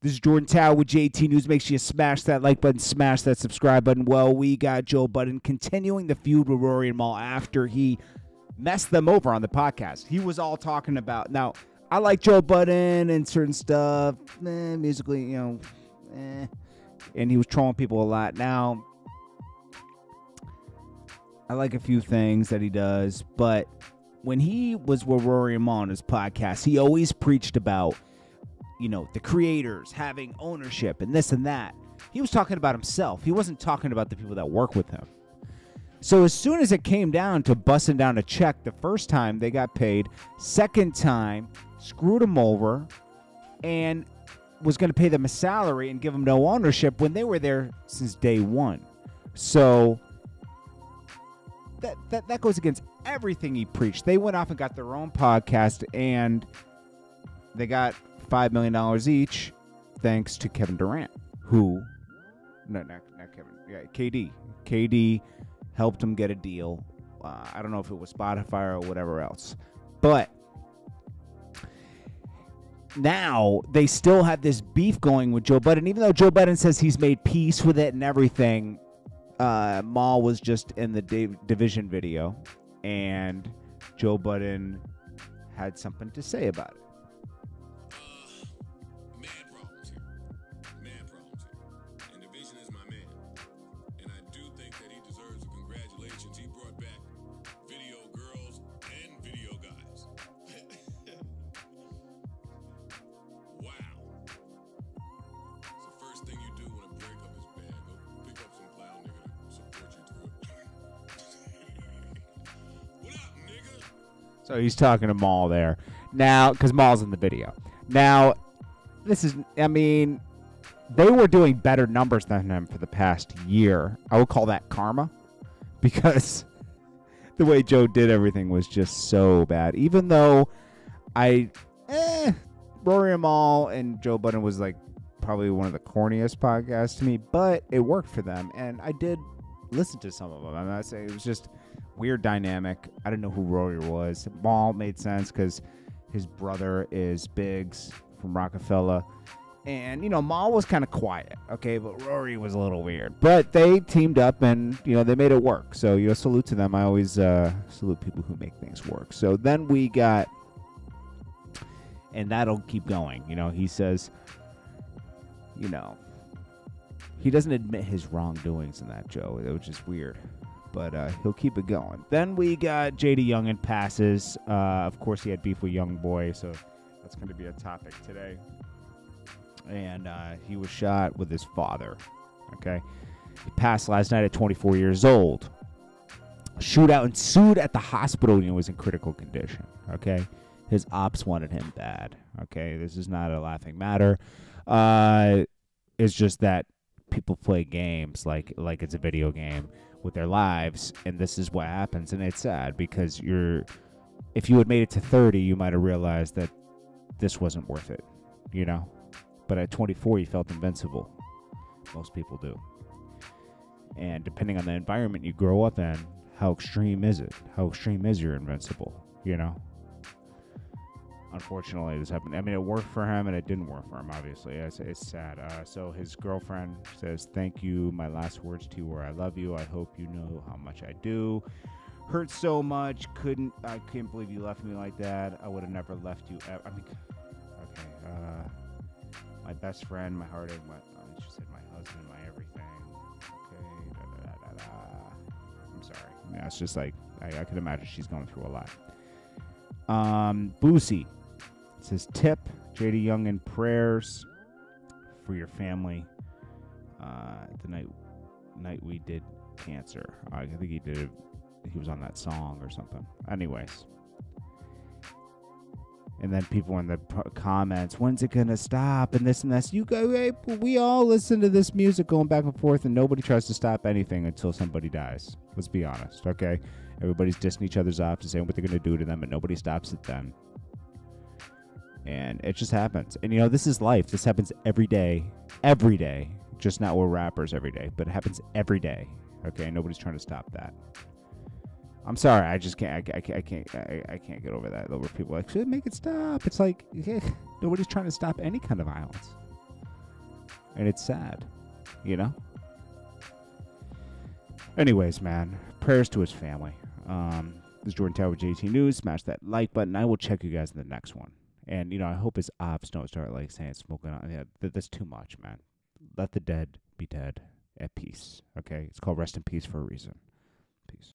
This is Jordan Tower with JT News. Make sure you smash that like button, smash that subscribe button. Well, we got Joe Budden continuing the feud with Rory and Mal after he messed them over on the podcast. He was all talking about, now, I like Joe Budden and certain stuff, musically, and he was trolling people a lot. Now, I like a few things that he does, but when he was with Rory and Mal on his podcast, he always preached about, the creators having ownership and this and that. He was talking about himself. He wasn't talking about the people that work with him. So as soon as it came down to busting down a check, the first time they got paid, second time screwed him over and was going to pay them a salary and give them no ownership when they were there since day one. So that goes against everything he preached. They went off and got their own podcast, and they got $5 million each, thanks to Kevin Durant, who, not Kevin, KD. KD helped him get a deal. I don't know if it was Spotify or whatever else, but now they still have this beef going with Joe Budden. Even though Joe Budden says he's made peace with it and everything, Mal was just in the division video, and Joe Budden had something to say about it. So he's talking to Mal there. Now, because Mal's in the video. Now, they were doing better numbers than him for the past year. I would call that karma, because the way Joe did everything was just so bad. Even though Rory and Mal and Joe Budden was like probably one of the corniest podcasts to me, but it worked for them, and I did listen to some of them. I'm not saying it was just weird dynamic. I didn't know who Rory was. Mal made sense because his brother is Biggs from Rockefeller. And, Mal was kind of quiet, okay? But Rory was a little weird. But they teamed up and, they made it work. So, salute to them. I always salute people who make things work. So then we got, and that'll keep going. He says, he doesn't admit his wrongdoings in that, Joe. It was just weird. But he'll keep it going. Then we got JayDaYoungan passes. Of course, he had beef with Youngboy, so that's going to be a topic today. And he was shot with his father. Okay, he passed last night at 24 years old. Shootout ensued at the hospital, and he was in critical condition. Okay, his ops wanted him bad. Okay, this is not a laughing matter. It's just that people play games like it's a video game with their lives, and this is what happens, and it's sad because if you had made it to 30, you might have realized that this wasn't worth it, but at 24 you felt invincible. Most people do. And depending on the environment you grow up in, how extreme is it? How extreme is your invincible? Unfortunately, this happened. It worked for him, and it didn't work for him, obviously. It's sad. So his girlfriend says, "Thank you. My last words to you were, I love you. I hope you know how much I do. Hurt so much. I can't believe you left me like that. I would have never left you ever." Okay. My best friend, my heart, she said my husband, my everything. Okay. I'm sorry. Yeah, it's just like, I could imagine she's going through a lot. Boosie. It says, tip JayDaYoungan prayers for your family. The night we did cancer. I think he was on that song or something. Anyways. And then people in the comments, when's it going to stop? And this and that. We all listen to this music going back and forth, and nobody tries to stop anything until somebody dies. Let's be honest, okay? Everybody's dissing each other's ops and saying what they're going to do to them, but nobody stops it then. And it just happens. And, this is life. This happens every day. Every day. Just not with rappers every day, but it happens every day. Okay? Nobody's trying to stop that. I'm sorry. I just can't. I can't get over that. Where people are like, should make it stop. It's like, nobody's trying to stop any kind of violence. And it's sad, you know? Anyways, man, prayers to his family. This is Jordan Tower with JT News. Smash that like button. I will check you guys in the next one. And, you know, I hope his ops don't start, like, saying smoking on. Yeah, that's too much, man. Let the dead be dead at peace, okay? It's called rest in peace for a reason. Peace.